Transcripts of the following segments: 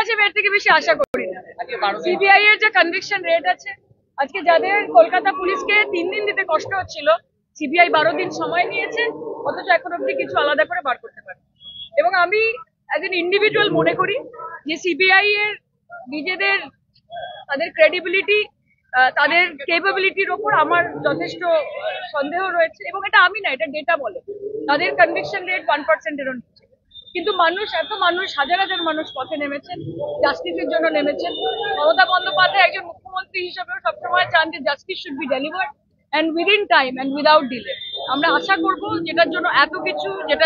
কাছে এর থেকে বেশি আশা করি না। সিবিআই এর যে কনভিকশন রেট আছে, আজকে যাদের কলকাতা পুলিশকে 3 দিন দিতে কষ্ট হচ্ছিল, সিবিআই 12 দিন সময় নিয়েছে, অথচ এখন অব্দি কিছু আলাদা করে বার করতে পারে। এবং আমি অ্যাজ এন ইন্ডিভিজুয়াল মনে করি যে সিবিআই এর নিজেদের তাদের ক্রেডিবিলিটি, তাদের কেপাবিলিটির ওপর আমার যথেষ্ট সন্দেহ রয়েছে। এবং এটা আমি না, এটা ডেটা বলে তাদের কনভিকশন রেট 1% এরও নিচে। কিন্তু এত মানুষ, হাজার হাজার মানুষ পথে নেমেছেন, জাস্টিসের জন্য নেমেছেন। মমতা বন্দ্যোপাধ্যায় একজন মুখ্যমন্ত্রী হিসেবেও সবসময় চান যে justice should be delivered and within time and without delay. আমরা আশা করব যেটার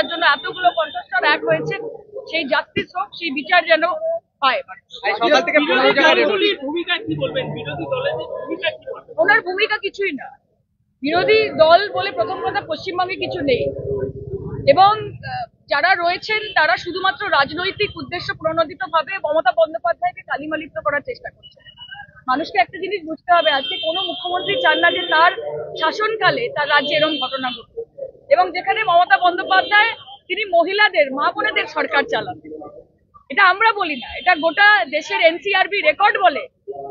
জন্য এতগুলো কণ্ঠস্বর এক হয়েছে, সেই জাস্টিস হোক, সেই বিচার যেন পায়। ওনার ভূমিকা কিছুই না। বিরোধী দল বলে প্রথম কথা পশ্চিমবঙ্গে কিছু নেই, এবং যারা রয়েছেন তারা শুধুমাত্র রাজনৈতিক উদ্দেশ্য প্রণোদিত ভাবে মমতা বন্দ্যোপাধ্যায়কে কালিমালিপ্ত করার চেষ্টা করছে। মানুষকে একটা জিনিস বুঝতে হবে, আজকে কোনো মুখ্যমন্ত্রী চান না যে তার শাসনকালে তার রাজ্যে এরকম ঘটনা ঘটবে। এবং যেখানে মমতা বন্দ্যোপাধ্যায় তিনি মহিলাদের, মা বোনেদের সরকার চালাবেন, এটা আমরা বলি না, এটা গোটা দেশের এনসিআরবি রেকর্ড বলে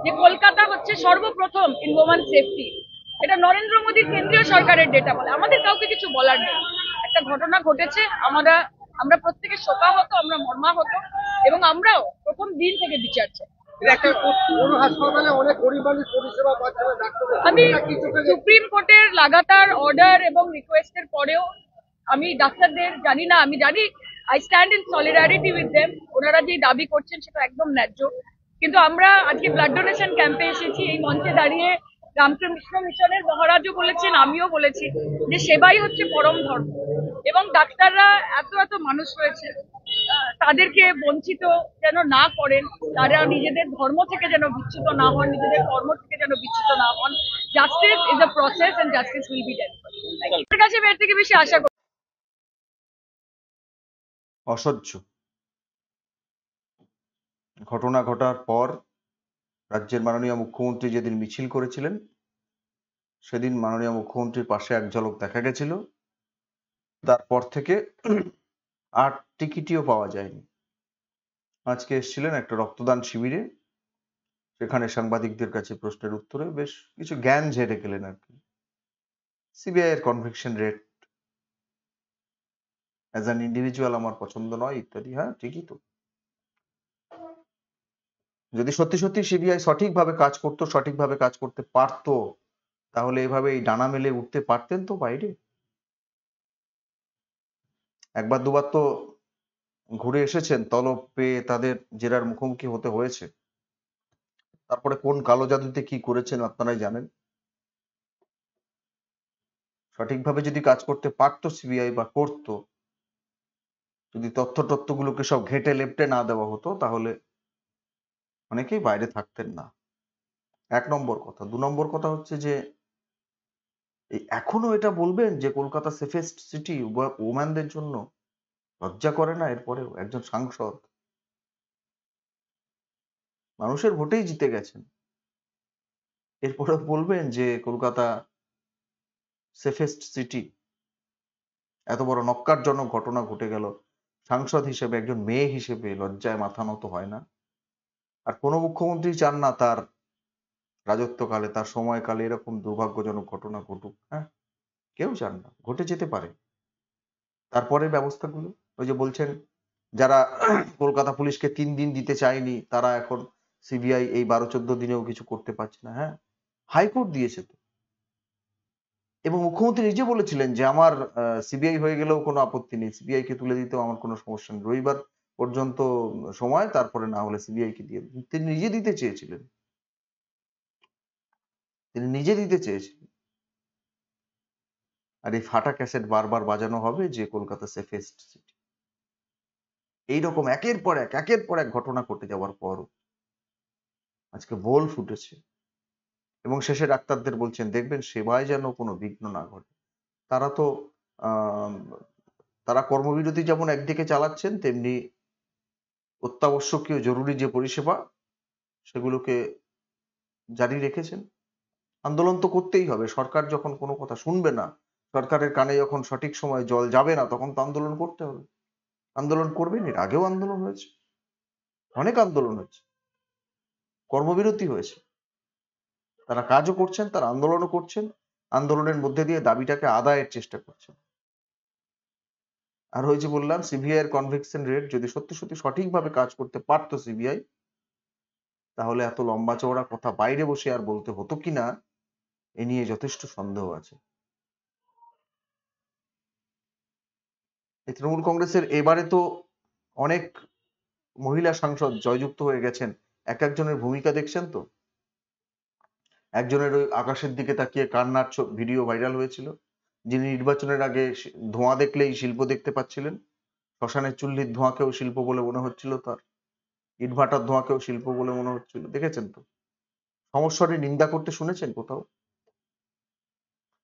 যে কলকাতা হচ্ছে সর্বপ্রথম ইন ওমেন সেফটি। এটা নরেন্দ্র মোদীর কেন্দ্রীয় সরকারের ডেটা বলে, আমাদের কাউকে কিছু বলার নেই। একটা ঘটনা ঘটেছে, আমরা প্রত্যেকে শোকাহত, আমরা মর্মাহত, এবং আমরাও প্রথম দিন থেকে বিচার চাই। আমি সুপ্রিম কোর্টের লাগাতার অর্ডার এবং রিকোয়েস্টের পরেও আমি ডাক্তারদের জানি না, আমি জানি I stand in solidarity with them. ওনারা যে দাবি করছেন সেটা একদম ন্যায্য। কিন্তু আমরা আজকে ব্লাড ডোনেশন ক্যাম্পে এসেছি, এই মঞ্চে দাঁড়িয়ে রামকৃষ্ণ মিশনের মহারাজও বলেছেন, আমিও বলেছি যে সেবাই হচ্ছে পরম ধর্ম। এবং ডাক্তাররা এত মানুষ রয়েছে, তাদেরকে বঞ্চিত যেন না করেন, তারা নিজেদের ধর্ম থেকে যেন বিচ্যুত না হন, নিজেদের কর্ম থেকে যেন বিচ্যুত না হন। Justice is a process and justice will be done. আপনার কাছে এর থেকে বেশি আশা করি। অসহ্য ঘটনা ঘটার পর রাজ্যের মাননীয় মুখ্যমন্ত্রী যেদিন মিছিল করেছিলেন, সেদিন মাননীয় মুখ্যমন্ত্রীর পাশে এক ঝলক দেখা গেছিল। তারপর থেকে আর টিকিটিও পাওয়া যায়নি। আজকে এসেছিলেন একটা রক্তদান শিবিরে, সেখানে সাংবাদিকদের কাছে প্রশ্নের উত্তরে বেশ কিছু জ্ঞান ঝেড়ে গেলেন আর কি। সিবিআই এর conviction rate as an individual আমার পছন্দ নয় ইত্যাদি। হ্যাঁ, ঠিকই তো। যদি সত্যি সত্যি সিবিআই সঠিকভাবে কাজ করতো, সঠিকভাবে কাজ করতে পারতো, তাহলে এভাবে এই ডানা মেলে উঠতে পারতেন তো বাইরে। একবার দুবার তো ঘুরে এসেছেন, তলব পেয়ে তাদের জেরার মুখোমুখি হতে হয়েছে। তারপরে কোন কালো জাদুতে কি করেছেন আপনারাই জানেন। সঠিকভাবে যদি কাজ করতে পারতো সিবিআই বা করতো, যদি তথ্যগুলোকে সব ঘেটে লেপটে না দেওয়া হতো, তাহলে অনেকেই বাইরে থাকতেন না। 1 নম্বর কথা। 2 নম্বর কথা হচ্ছে যে এই এখনো এটা বলবেন যে কলকাতা সেফেস্ট সিটি ওম্যানদের জন্য? লজ্জা করে না? এরপরেও একজন সাংসদ মানুষের ভোটেই জিতে গেছেন, এরপরে বলবেন যে কলকাতা সেফেস্ট সিটি? এত বড় নক্কারজনক ঘটনা ঘটে গেল, সাংসদ হিসেবে, একজন মেয়ে হিসেবে লজ্জায় মাথা নত হয় না? আর কোনো মুখ্যমন্ত্রী চান না তার রাজত্বকালে, তার সময়কালে এরকম দুর্ভাগ্যজনক ঘটনা ঘটুক। হ্যাঁ, কেউ চান না, ঘটে যেতে পারে। তারপরে ব্যবস্থাগুলো, ওই যে বলছেন যারা কলকাতা পুলিশকে 3 দিন দিতে চায়নি, তারা এখন সিবিআই এই 12-14 দিনেও কিছু করতে পারছে না। হ্যাঁ, হাইকোর্ট দিয়েছে তো। এবং মুখ্যমন্ত্রী নিজে বলেছিলেন যে আমার সিবিআই হয়ে গেলেও কোনো আপত্তি নেই, সিবিআই কে তুলে দিতেও আমার কোনো সমস্যা নেই, রবিবার পর্যন্ত সময়, তারপরে না হলে সিবিআই কে দিয়ে দিন। তিনি নিজে দিতে চেয়েছিলেন, তিনি নিজে দিতে চেয়েছিলেন। আর এই ফাটা ক্যাসেট বারবার বাজানো হবে যে কলকাতা সেফেস্ট সিটি। এইরকম একের পর এক ঘটনা ঘটে যাওয়ার পরও আজকে বোল ফুটেছে, এবং শেষে ডাক্তারদের বলছেন দেখবেন সেবায় যেন কোনো বিঘ্ন না ঘটে। তারা তো তারা কর্মবিরতি যেমন একদিকে চালাচ্ছেন, তেমনি অত্যাবশ্যকীয় জরুরি যে পরিষেবা সেগুলোকে জারি রেখেছেন। আন্দোলন তো করতেই হবে, সরকার যখন কোনো কথা শুনবে না, সরকারের কানে যখন সঠিক সময় জল যাবে না, তখন তো আন্দোলন করতে হবে। আন্দোলন করবেন, এর আগেও আন্দোলন হয়েছে। অনেক আন্দোলন হচ্ছে, কর্মবিরতি হয়েছে, তারা কাজও করছেন, তারা আন্দোলনও করছেন, আন্দোলনের মধ্যে দিয়ে দাবিটাকে আদায়ের চেষ্টা করছেন। আর ওই যে বললাম সিবিআই এর কনভিকশন রেট যদি সত্যি সত্যি সঠিকভাবে কাজ করতে পারতো সিবিআই, তাহলে এত লম্বা চওড়া কথা বাইরে বসে আর বলতে হতো কিনা এ নিয়ে যথেষ্ট সন্দেহ আছে। এই তৃণমূল কংগ্রেসের এবারে তো অনেক মহিলা সাংসদ জয়যুক্ত হয়ে গেছেন, এক একজনের ভূমিকা দেখছেন তো। একজনের ওই আকাশের দিকে তাকিয়ে কান্নার ভিডিও ভাইরাল হয়েছিল, যিনি নির্বাচনের আগে ধোঁয়া দেখলেই শিল্প দেখতে পাচ্ছিলেন, শ্মশানের চুল্লির ধোঁয়াকেও শিল্প বলে মনে হচ্ছিল তার, ইটভাটার ধোঁয়াকেও শিল্প বলে মনে হচ্ছিল। দেখেছেন তো, সমস্যাটি নিন্দা করতে শুনেছেন কোথাও?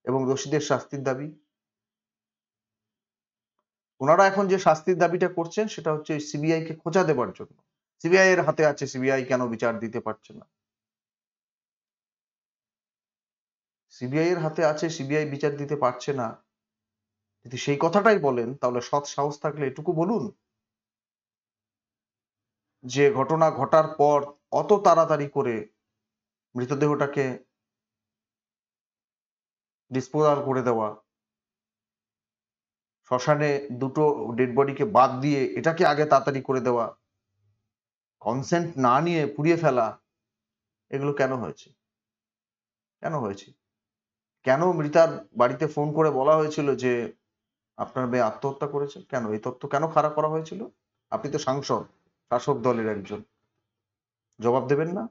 এবং দোষীদের শাস্তির দাবি, ওনারা এখন যে শাস্তির দাবিটা করছেন সেটা হচ্ছে সিবিআই কে খোঁচা দেবার জন্য। সিবিআই এর হাতে আছে, সিবিআই কেন বিচার দিতে পারছে না? সিবিআই এর হাতে আছে, সিবিআই বিচার দিতে পারছে না, যদি সেই কথাটাই বলেন তাহলে সৎ সাহস থাকলে এটুকু বলুন যে ঘটনা ঘটার পর অত তাড়াতাড়ি করে মৃতদেহটাকে ডিসপোজাল করে দেওয়া, শ্মশানে দুটো ডেড বডিকে বাদ দিয়ে এটাকে আগে তাড়াতাড়ি করে দেওয়া, কনসেন্ট না নিয়ে পুড়িয়ে ফেলা, এগুলো কেন হয়েছে? কেন হয়েছে? কেন মৃতার বাড়িতে ফোন করে বলা হয়েছিল যে আপনার মেয়ে আত্মহত্যা করেছে? কেন এই তথ্য কেন খারাপ করা হয়েছিল? আপনি তো সাংসদ, শাসক দলের একজন, জবাব দেবেন না?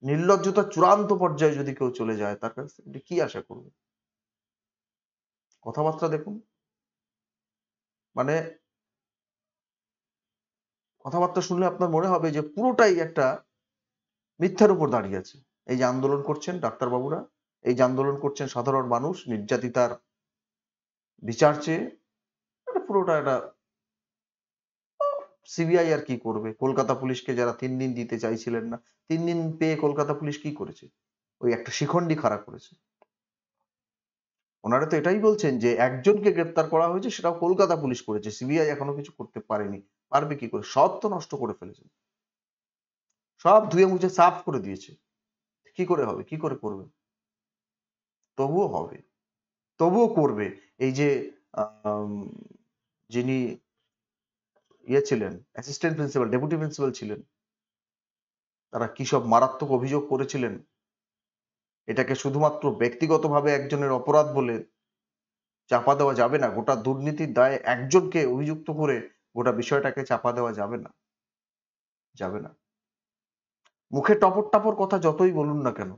নির্লজ্জতা চূড়ান্ত পর্যায়ে যদি কেউ চলে যায় তার কাছ থেকে কি আশা করবে? কথাবার্তা দেখুন, মানে কথাবার্তা শুনলে আপনার মনে হবে যে পুরোটাই একটা মিথ্যার উপর দাঁড়িয়ে আছে। এই যে আন্দোলন করছেন ডাক্তারবাবুরা, এই যে আন্দোলন করছেন সাধারণ মানুষ নির্যাতিতার বিচার চেয়ে, পুরোটা একটা সিবিআই আর কি করবে? কলকাতা পুলিশকে যারা 3 দিন দিতে চাইছিলেন না, 3 দিন পেয়ে কলকাতা পুলিশ কি করেছে? ওই একটা শিখণ্ডী খাড়া করেছে। ওনারা তো এটাই বলছেন যে একজনকে গ্রেপ্তার করা হয়েছে, সেটাও কলকাতা পুলিশ করেছে, সিবিআই এখনো কিছু করতে পারেনি। পারবে কি করে? সব তো নষ্ট করে ফেলেছে, সব ধুয়ে মুছে সাফ করে দিয়েছে। কি করে হবে? কি করে করবে? তবুও হবে, তবুও করবে। এই যে আম, যিনি ইয়ে ছিলেন, অ্যাসিস্ট্যান্ট প্রিন্সিপাল, ডেপুটি প্রিন্সিপাল ছিলেন, তারা কি সব মারাত্মক অভিযোগ করেছিলেন, এটাকে শুধুমাত্র ব্যক্তিগতভাবে একজনের অপরাধ বলে চাপা দেওয়া যাবে না। গোটা দুর্নীতির দায়ে একজনকে অভিযুক্ত করে গোটা বিষয়টাকে চাপা দেওয়া যাবে না, যাবে না। মুখে টপর টাপর কথা যতই বলুন না কেন,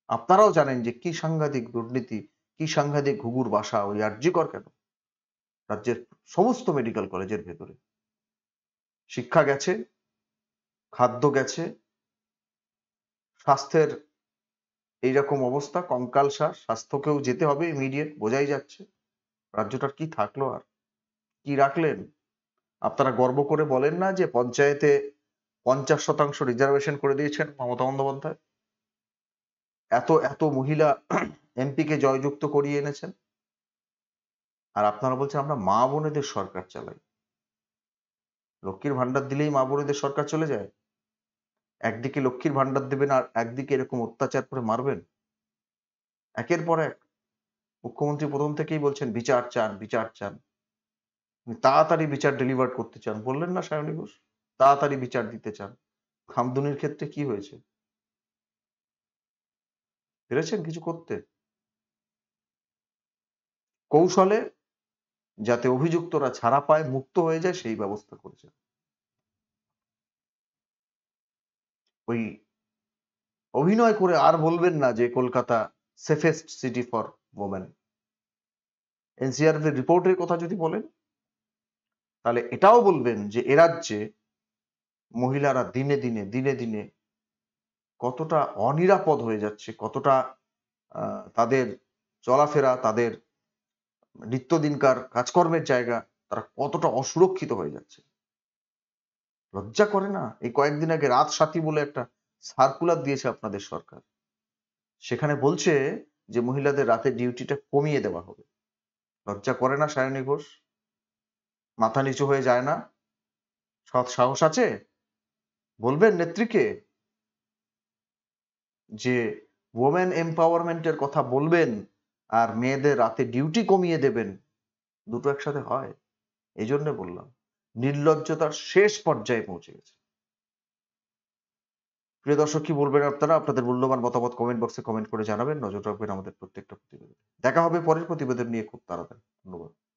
আপনারাও জানেন যে কি সাংঘাতিক দুর্নীতি, কি সাংঘাতিক ঘুঘুর বাসা ওই আরজি কর কেন রাজ্যের সমস্ত মেডিকেল কলেজের ভেতরে। শিক্ষা গেছে, খাদ্য গেছে, স্বাস্থ্যের এইরকম অবস্থা, কঙ্কালসার, স্বাস্থ্যকেও যেতে হবে ইমিডিয়েট, বোঝাই যাচ্ছে। রাজ্যটার কি থাকলো আর? কি রাখলেন? আপনারা গর্ব করে বলেন না যে পঞ্চায়েতে 50% রিজার্ভেশন করে দিয়েছেন মমতা বন্দ্যোপাধ্যায়, এত এত মহিলা এমপি কে জয়যুক্ত করিয়ে এনেছেন, আর আপনারা বলছেন আমরা মা বোনেদের সরকার চালাই। লক্ষ্মীর ভান্ডার দিলেই মা বোনেদের সরকার চলে যায়? একদিকে লক্ষ্মীর ভান্ডার দেবেন আর একদিকে এরকম অত্যাচার করে মারবেন? একের পর এক মুখ্যমন্ত্রী প্রথম থেকেই বলছেন বিচার চান, বিচার চান, তাড়াতাড়ি বিচার ডেলিভার করতে চান, বললেন না সায়নী ঘোষ? তাড়াতাড়ি বিচার দিতে চান। খামদুনির ক্ষেত্রে কি হয়েছে? পেরেছেন কিছু করতে? কৌশলে যাতে অভিযুক্তরা ছাড়া পায়, মুক্ত হয়ে যায়, সেই ব্যবস্থা করেছেন। ওই অভিনয় করে আর বলবেন না যে Kolkata safest city for women. NCRF এর রিপোর্টের কথা যদি বলেন তাহলে এটাও বলবেন যে এ রাজ্যে মহিলারা দিনে দিনে দিনে দিনে কতটা অনিরাপদ হয়ে যাচ্ছে, কতটা তাদের চলাফেরা, তাদের নিত্যদিনকার কাজকর্মের জায়গা, তারা কতটা অসুরক্ষিত হয়ে যাচ্ছে। লজ্জা করে না? এই কয়েকদিন আগে রাত সাথী বলে একটা সার্কুলার দিয়েছে আপনাদের সরকার, সেখানে বলছে যে মহিলাদের রাতে ডিউটিটা কমিয়ে দেওয়া হবে। লজ্জা করে না সায়নী ঘোষ? মাথা নিচু হয়ে যায় না? সৎ সাহস আছে? বলবেন নেত্রীকে যে ওমেন এম্পাওয়ারমেন্টের কথা বলবেন আর মেয়েদের রাতে ডিউটি কমিয়ে দেবেন? দুটো একসাথে হয়? এই জন্য বললাম, নির্লজ্জতার শেষ পর্যায়ে পৌঁছে গেছে। প্রিয় দর্শক, কি বলবেন আপনারা? আপনাদের মূল্যবান মতামত কমেন্ট বক্সে কমেন্ট করে জানাবেন। নজর রাখবেন আমাদের প্রত্যেকটা প্রতিবেদন। দেখা হবে পরের প্রতিবেদন নিয়ে খুব তাড়াতাড়ি। ধন্যবাদ।